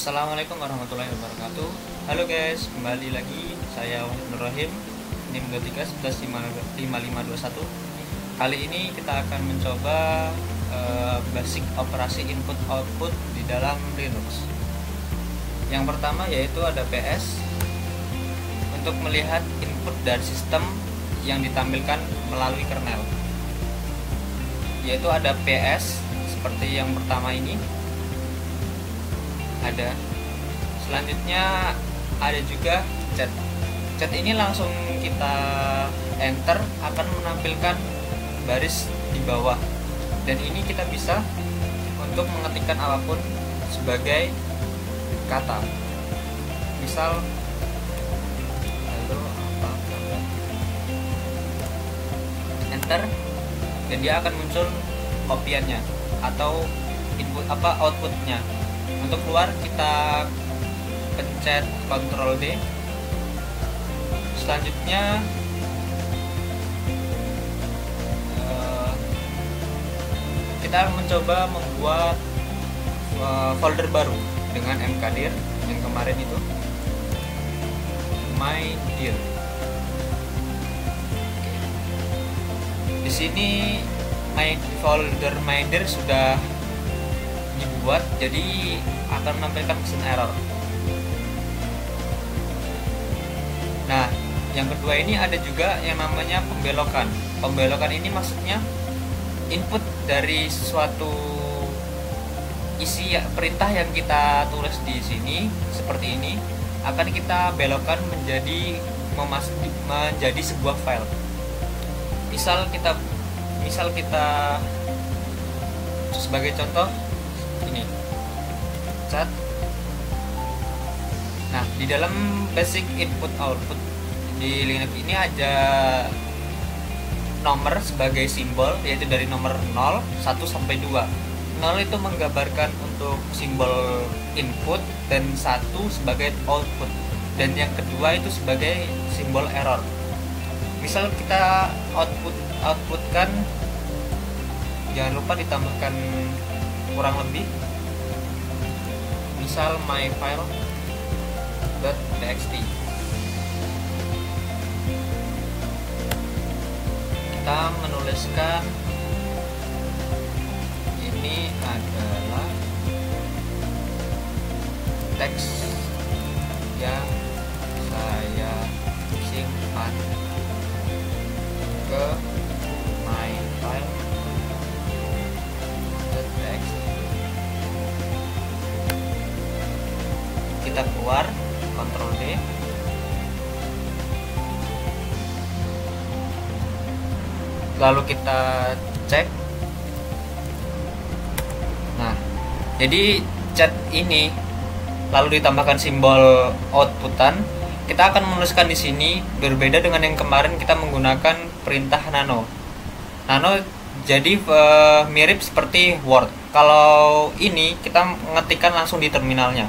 Assalamualaikum warahmatullahi wabarakatuh. Halo guys, kembali lagi saya Wahid Nur Rahim, NIM 23115521. Kali ini kita akan mencoba basic operasi input output di dalam Linux. Yang pertama yaitu ada PS untuk melihat input dari sistem yang ditampilkan melalui kernel. Yaitu ada PS seperti yang pertama ini. Ada. Selanjutnya ada juga chat. Chat ini langsung kita enter akan menampilkan baris di bawah. Dan ini kita bisa untuk mengetikkan apapun sebagai kata. Misal halo apa kabar. Enter dan dia akan muncul kopiannya atau input outputnya. Untuk keluar kita pencet Ctrl D. Selanjutnya kita mencoba membuat folder baru dengan mkdir yang kemarin itu mydir. Di sini folder mydir sudah dibuat, jadi akan menampilkan pesan error. Nah, yang kedua ini ada juga yang namanya pembelokan. Pembelokan ini maksudnya input dari suatu isi perintah yang kita tulis di sini seperti ini akan kita belokkan menjadi sebuah file. Misal kita sebagai contoh ini chat. Nah, di dalam basic input output di Linux ini ada nomor sebagai simbol, yaitu dari nomor 0, 1 sampai 2. 0 itu menggambarkan untuk simbol input dan 1 sebagai output. Dan yang kedua itu sebagai simbol error. Misal kita outputkan, jangan lupa ditambahkan kurang lebih, misal myfile.txt. Kita menuliskan ini adalah teks yang saya simpan ke myfile.txt. Kita keluar, Ctrl D. Lalu kita cek. Nah, jadi chat ini lalu ditambahkan simbol outputan. Kita akan menuliskan di sini berbeda dengan yang kemarin kita menggunakan perintah nano. Nano jadi mirip seperti Word. Kalau ini kita mengetikkan langsung di terminalnya.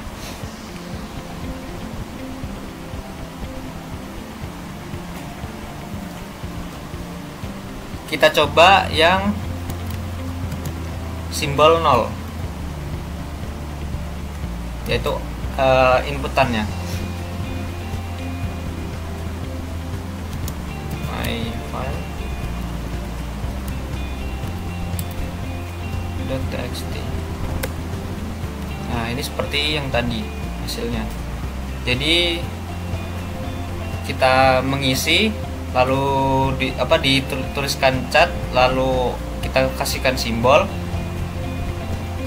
Kita coba yang simbol 0, yaitu inputannya. myfile.txt. Nah, ini seperti yang tadi hasilnya. Jadi kita mengisi, lalu dituliskan chat, lalu kita kasihkan simbol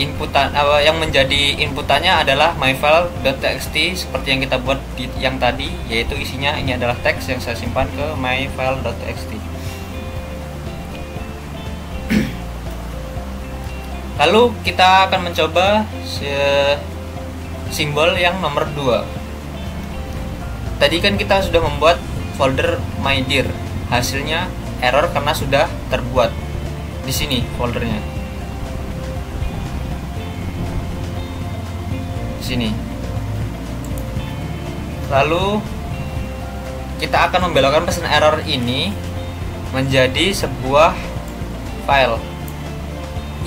inputan. Yang menjadi inputannya adalah myfile.txt seperti yang kita buat yang tadi, yaitu isinya ini adalah teks yang saya simpan ke myfile.txt. Lalu kita akan mencoba simbol yang nomor 2. Tadi kan kita sudah membuat folder mydir, hasilnya error karena sudah terbuat di sini foldernya. Di sini. Lalu kita akan membelokkan pesan error ini menjadi sebuah file,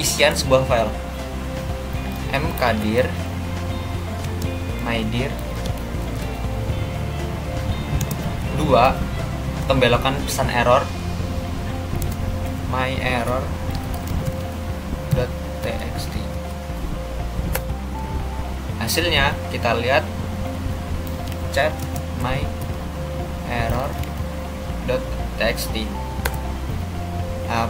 isian sebuah file. mkdir my dir. 2. Pembelokan pesan error my error.txt. Hasilnya kita lihat chat my error.txt. Nah,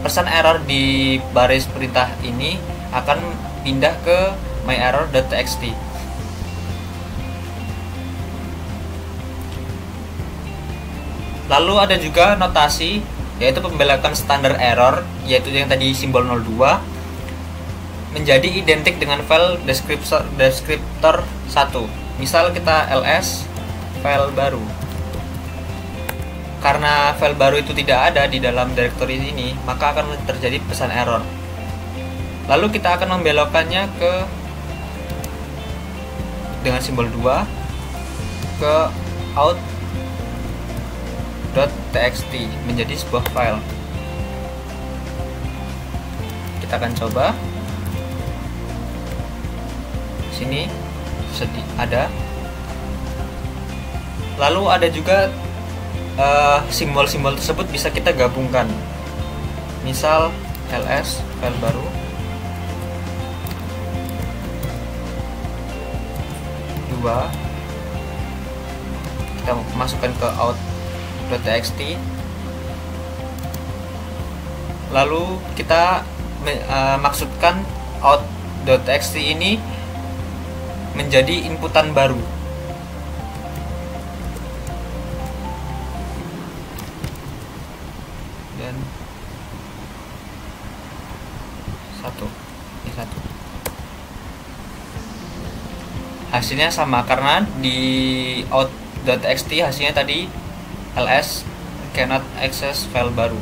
pesan error di baris perintah ini akan pindah ke my error.txt. Lalu ada juga notasi, yaitu pembelokan standar error, yaitu yang tadi simbol 02 menjadi identik dengan file deskriptor 1. Misal kita ls file baru. Karena file baru itu tidak ada di dalam directory ini, maka akan terjadi pesan error. Lalu kita akan membelokkannya dengan simbol 2 ke out.txt menjadi sebuah file. Kita akan coba. Sini ada. Lalu ada juga simbol-simbol tersebut bisa kita gabungkan. Misal ls file baru, kita masukkan ke out.txt. Lalu kita maksudkan out.txt ini menjadi inputan baru. Dan satu. Hasilnya sama karena di out.txt hasilnya tadi ls cannot access file baru.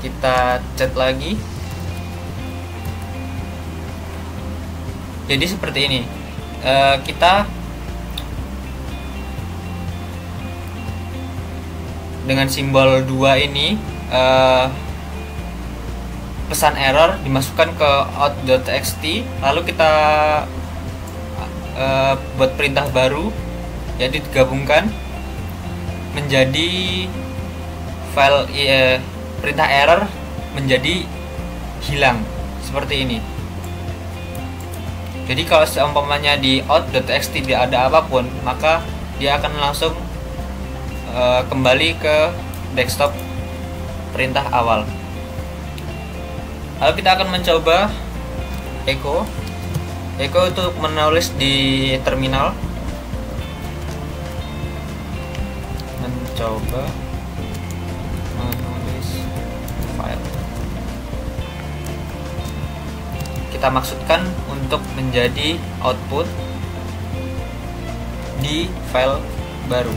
Kita chat lagi. Jadi seperti ini. Kita dengan simbol 2 ini pesan error dimasukkan ke out.txt, lalu kita buat perintah baru, jadi digabungkan menjadi file perintah error menjadi hilang seperti ini. Jadi kalau seumpamanya di out.txt tidak ada apapun, maka dia akan langsung kembali ke desktop perintah awal. Lalu kita akan mencoba echo itu menulis di terminal, mencoba menulis file. Kita maksudkan untuk menjadi output di file baru.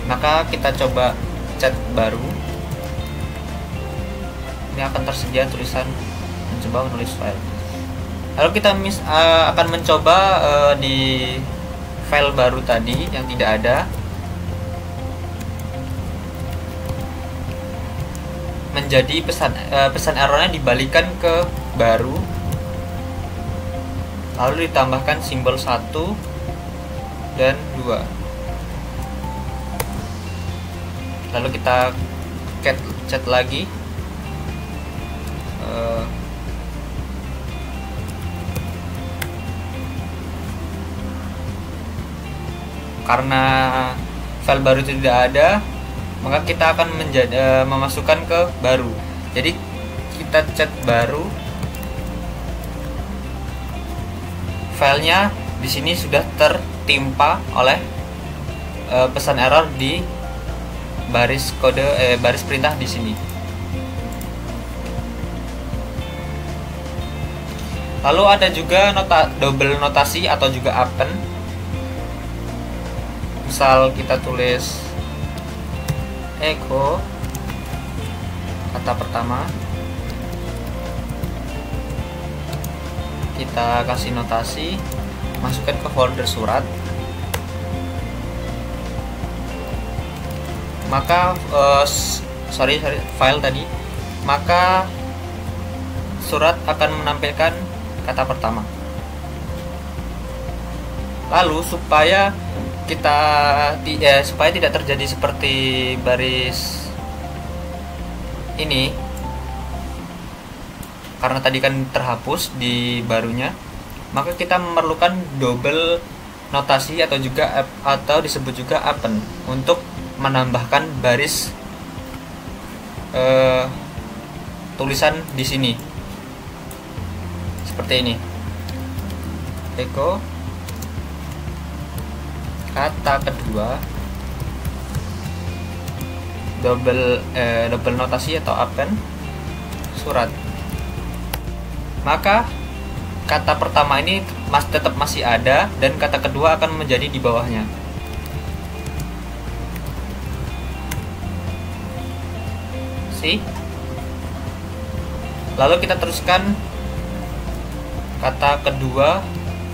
Maka kita coba chat baru. Ini akan tersedia tulisan mencoba menulis file. Lalu kita akan mencoba di file baru tadi yang tidak ada, menjadi pesan errornya dibalikan ke baru, lalu ditambahkan simbol 1 dan 2. Lalu kita chat lagi. Karena file baru itu tidak ada, maka kita akan memasukkan ke baru. Jadi kita chat baru. Filenya di sini sudah tertimpa oleh pesan error di baris baris perintah di sini. Lalu ada juga double notasi atau juga append. Misal kita tulis echo kata pertama, kita kasih notasi, masukkan ke folder surat. maka file tadi, maka surat akan menampilkan kata pertama. Lalu supaya supaya tidak terjadi seperti baris ini, karena tadi kan terhapus di barunya, maka kita memerlukan double notasi atau disebut juga append untuk menambahkan baris tulisan di sini seperti ini. Echo kata kedua double notasi atau append surat. Maka kata pertama ini tetap masih ada dan kata kedua akan menjadi di bawahnya. Lalu kita teruskan kata kedua,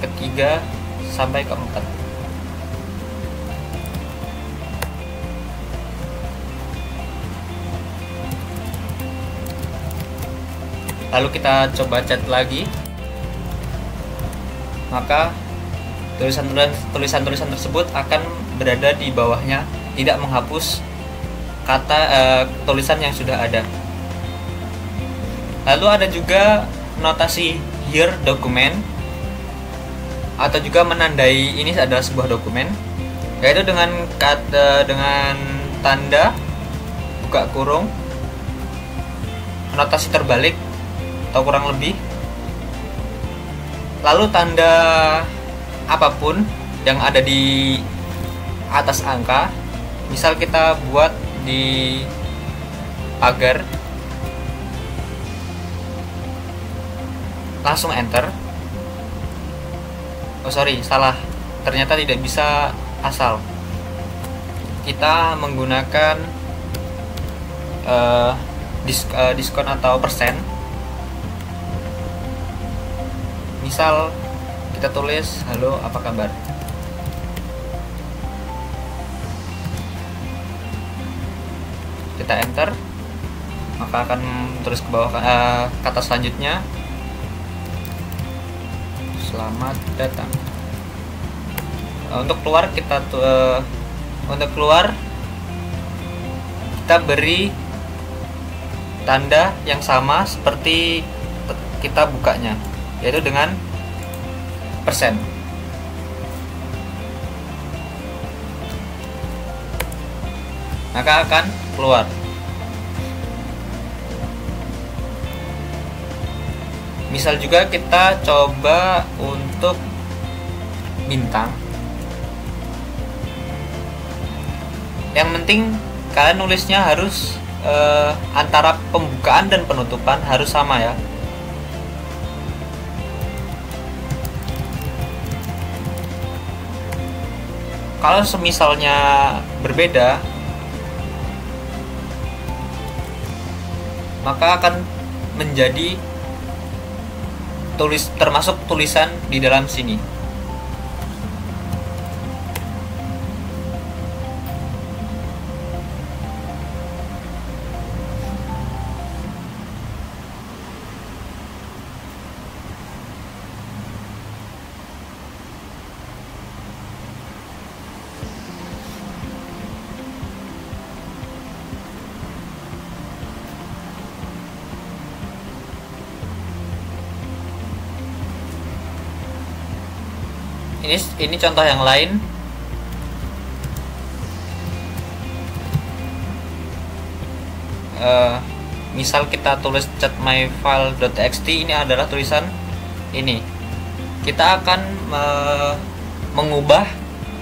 ketiga sampai keempat. Lalu kita coba chat lagi, maka tulisan-tulisan tersebut akan berada di bawahnya, tidak menghapus kata tulisan yang sudah ada. Lalu ada juga notasi here document, atau juga menandai ini adalah sebuah dokumen, yaitu dengan tanda buka kurung, notasi terbalik atau kurang lebih, lalu tanda apapun yang ada di atas angka. Misal kita buat di pagar, langsung enter. Salah, ternyata tidak bisa asal. Kita menggunakan diskon atau persen. Misal kita tulis halo apa kabar, kita enter, maka akan terus ke bawah kata selanjutnya, selamat datang. Untuk keluar kita beri tanda yang sama seperti kita bukanya, yaitu dengan persen. Maka akan keluar. Misal juga kita coba untuk bintang. Yang penting kalian nulisnya harus antara pembukaan dan penutupan harus sama ya. Kalau semisalnya berbeda, maka akan menjadi termasuk tulisan di dalam sini. Ini contoh yang lain. Misal kita tulis chatmyfile.txt, ini adalah tulisan ini. Kita akan mengubah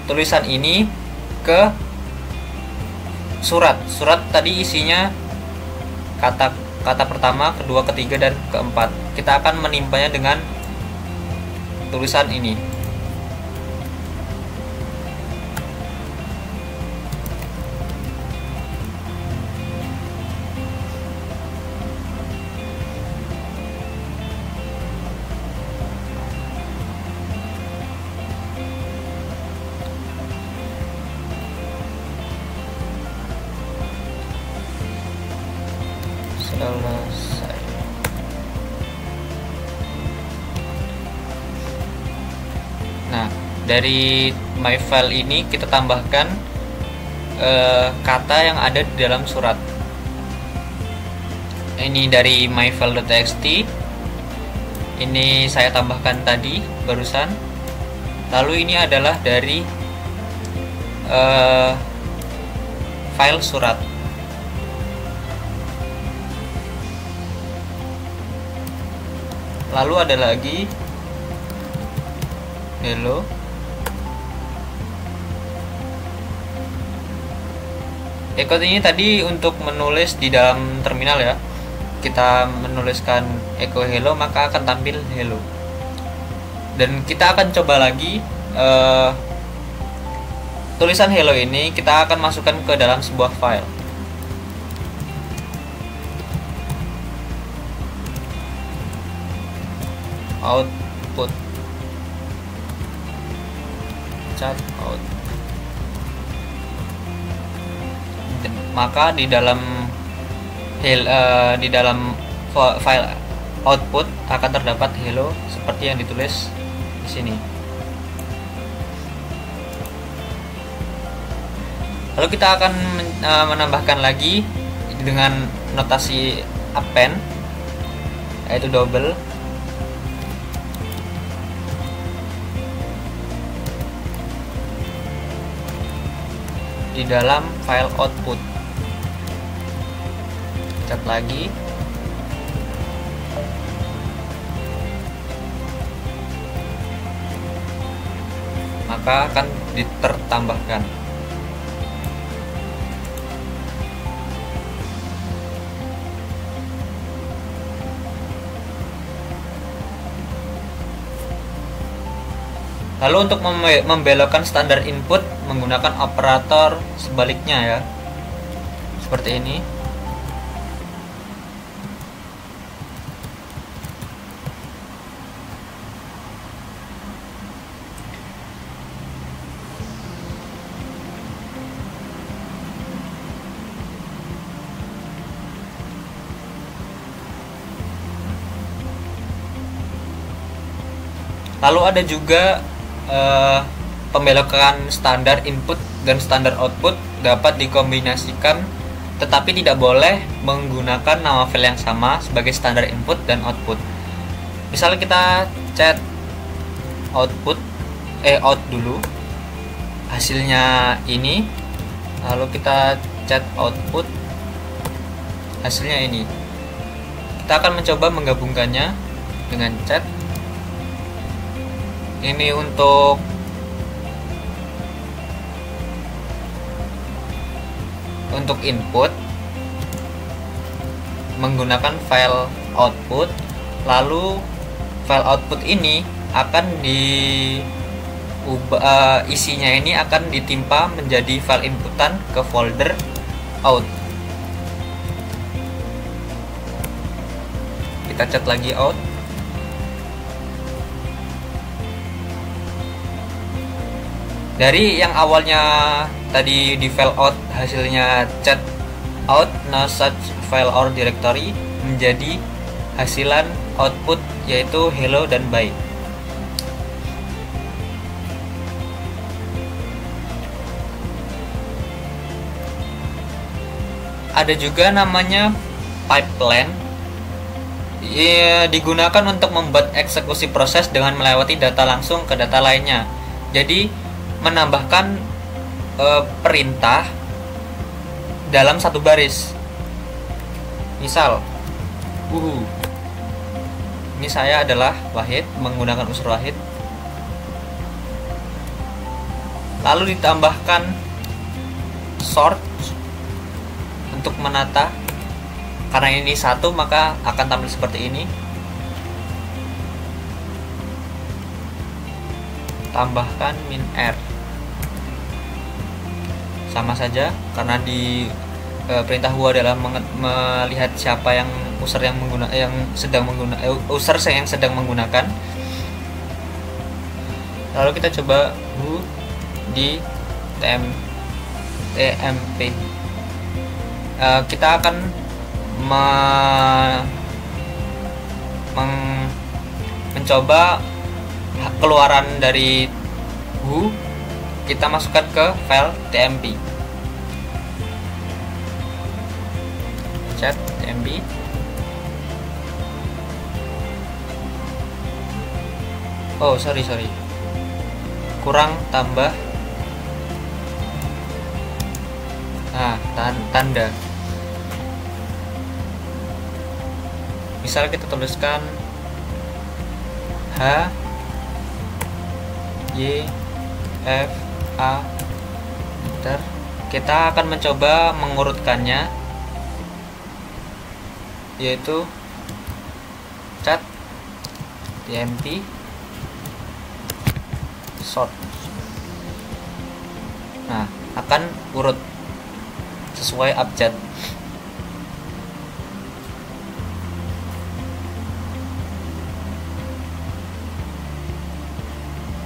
tulisan ini ke surat. Surat tadi isinya kata pertama, kedua, ketiga, dan keempat. Kita akan menimpanya dengan tulisan ini. selesai. Nah, dari my file ini kita tambahkan kata yang ada di dalam surat. Ini dari myfile.txt. Ini saya tambahkan tadi barusan. Lalu ini adalah dari file surat. Lalu ada lagi hello. Echo ini tadi untuk menulis di dalam terminal ya. Kita menuliskan echo hello maka akan tampil hello. Dan kita akan coba lagi tulisan hello ini kita akan masukkan ke dalam sebuah file. Output chat out. Maka di dalam file output akan terdapat hello seperti yang ditulis di sini. Lalu kita akan menambahkan lagi dengan notasi append, yaitu double. Di dalam file output. Cat lagi. Maka akan ditertambahkan. Lalu untuk membelokkan standar input menggunakan operator sebaliknya ya. Seperti ini. Lalu ada juga pembelokan standar input dan standar output dapat dikombinasikan, tetapi tidak boleh menggunakan nama file yang sama sebagai standar input dan output. Misalnya kita chat output out dulu, hasilnya ini, lalu kita chat output, hasilnya ini. Kita akan mencoba menggabungkannya dengan chat. Ini untuk input menggunakan file output, lalu file output ini akan isinya ini akan ditimpa menjadi file inputan ke folder out. Kita cat lagi out. Dari yang awalnya tadi di file out hasilnya chat out no such file or directory menjadi hasilan output yaitu hello dan bye. Ada juga namanya pipeline. Digunakan untuk membuat eksekusi proses dengan melewati data langsung ke data lainnya. Jadi menambahkan perintah dalam satu baris. Misal, ini saya adalah Wahid menggunakan unsur Wahid. Lalu ditambahkan sort untuk menata. Karena ini satu maka akan tampil seperti ini. Tambahkan min r. Sama saja karena di perintah who adalah melihat siapa yang user yang sedang menggunakan. Lalu kita coba who di tmp. Kita akan mencoba keluaran dari who, kita masukkan ke file tmp. Chat tmp. Oh sorry, kurang tambah tanda. Misal kita tuliskan H Y F A, Enter. Kita akan mencoba mengurutkannya, yaitu chat tmp sort. Nah, akan urut sesuai abjad.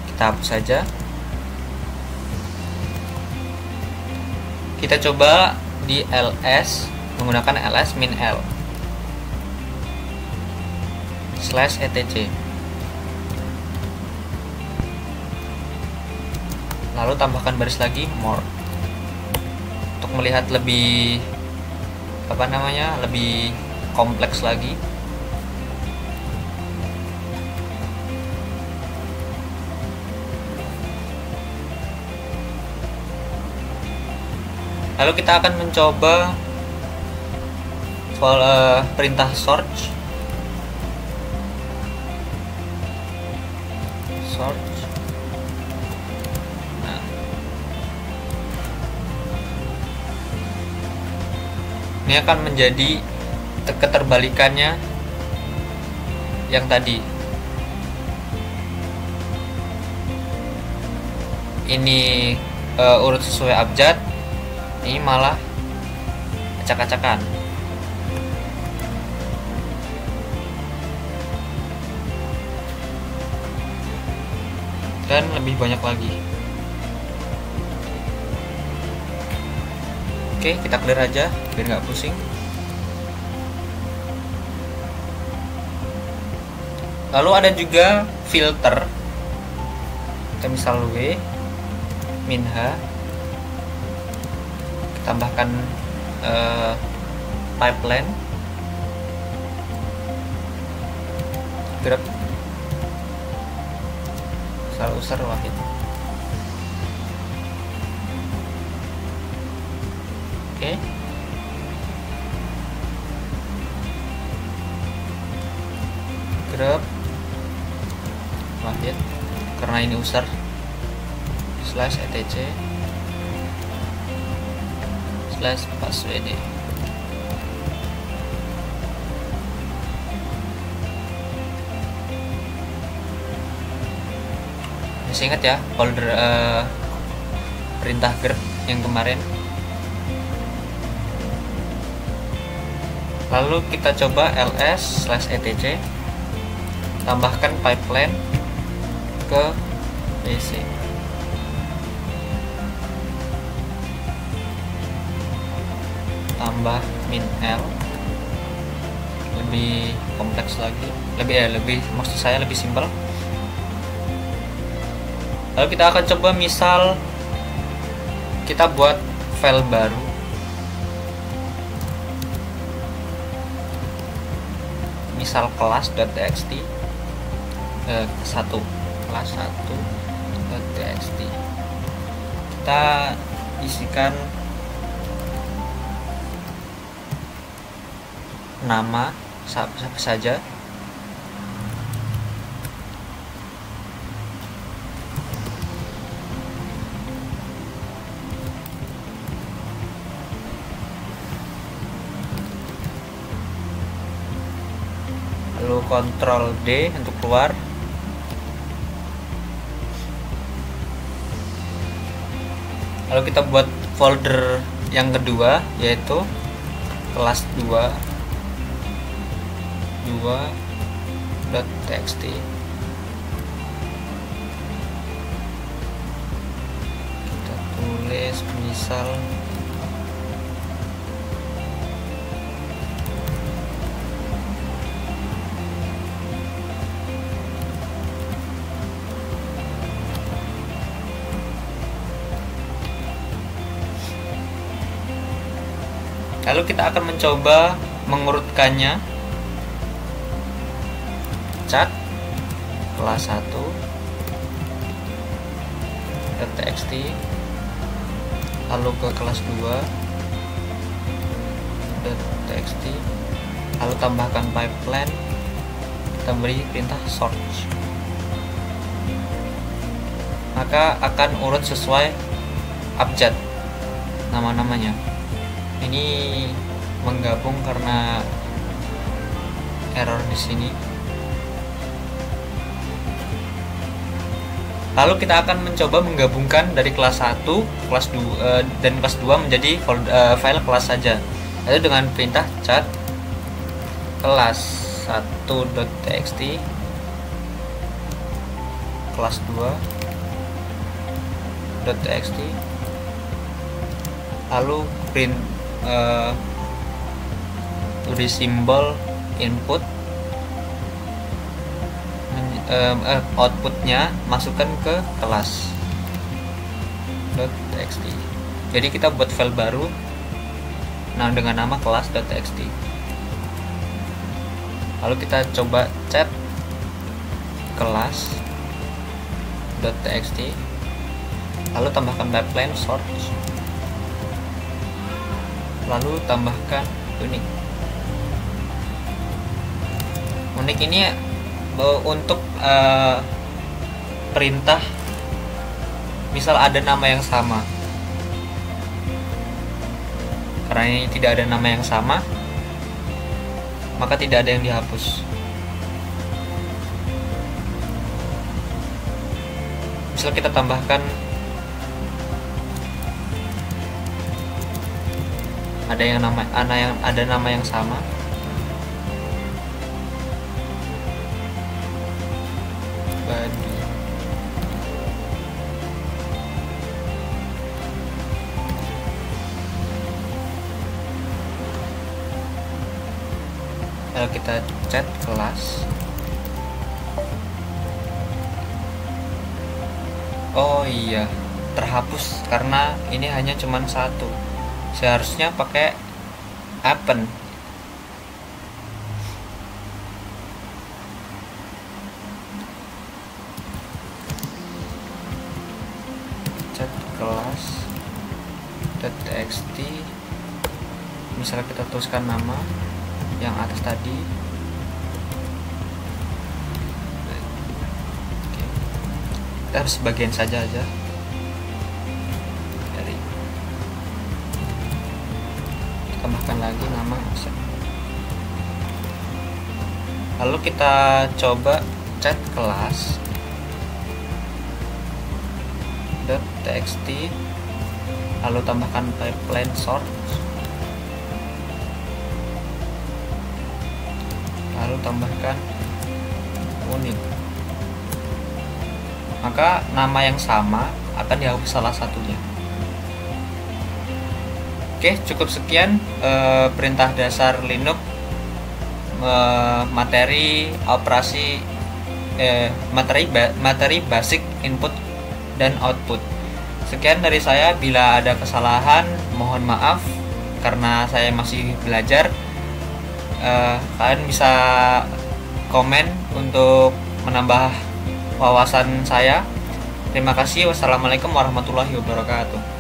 Kita hapus saja. Kita coba di ls menggunakan ls min l /etc. Lalu tambahkan baris lagi more untuk melihat lebih lebih kompleks lagi. Lalu kita akan mencoba perintah search. Nah, ini akan menjadi keterbalikannya yang tadi. Ini urut sesuai abjad, ini malah acak-acakan. Dan lebih banyak lagi. Oke, kita clear aja biar nggak pusing. Lalu ada juga filter. Kita misal W min H, tambahkan pipeline grep usar wahid. Oke. Grep wahid karena ini usar /etc /passwd. Masih ingat ya folder perintah grep yang kemarin. Lalu kita coba ls/etc, tambahkan pipeline ke PC. Tambah min l, lebih kompleks lagi, lebih maksud saya lebih simpel. Lalu kita akan coba misal kita buat file baru. Misal kelas.txt kelas1.txt. Kita isikan nama siapa saja. Lalu Ctrl D untuk keluar. Lalu kita buat folder yang kedua, yaitu kelas 2.txt. Kita tulis misal Lalu kita akan mencoba mengurutkannya. Cat kelas 1 .txt, lalu ke kelas 2 .txt, lalu tambahkan pipeline, kita beri perintah search, maka akan urut sesuai abjad nama-namanya. Ini menggabung karena error di sini. Lalu kita akan mencoba menggabungkan dari kelas 1, kelas 2 dan kelas 2 menjadi file kelas saja. Lalu dengan perintah cat kelas 1.txt, kelas 2.txt, lalu print beri simbol input, outputnya masukkan ke kelas .txt. Jadi kita buat file baru dengan nama kelas.txt. Lalu kita coba cat kelas.txt, lalu tambahkan pipeline source, lalu tambahkan unique. Unique ini untuk perintah misal ada nama yang sama. Karena ini tidak ada nama yang sama, maka tidak ada yang dihapus. Misal kita tambahkan ada nama yang sama, body. Lalu kita cat kelas. Oh iya, terhapus karena ini hanya cuman satu. Seharusnya pakai append. Cat kelas .txt, misalnya kita tuliskan nama yang atas tadi. Oke. Kita harus sebagian saja aja. Tambahkan lagi nama aset. Lalu kita coba cat kelas .txt, lalu tambahkan pipeline source, lalu tambahkan unique. Maka nama yang sama akan dihapus salah satunya. Oke, cukup sekian perintah dasar Linux, materi operasi, materi basic input dan output. Sekian dari saya. Bila ada kesalahan mohon maaf karena saya masih belajar. Kalian bisa komen untuk menambah wawasan saya. Terima kasih. Wassalamualaikum warahmatullahi wabarakatuh.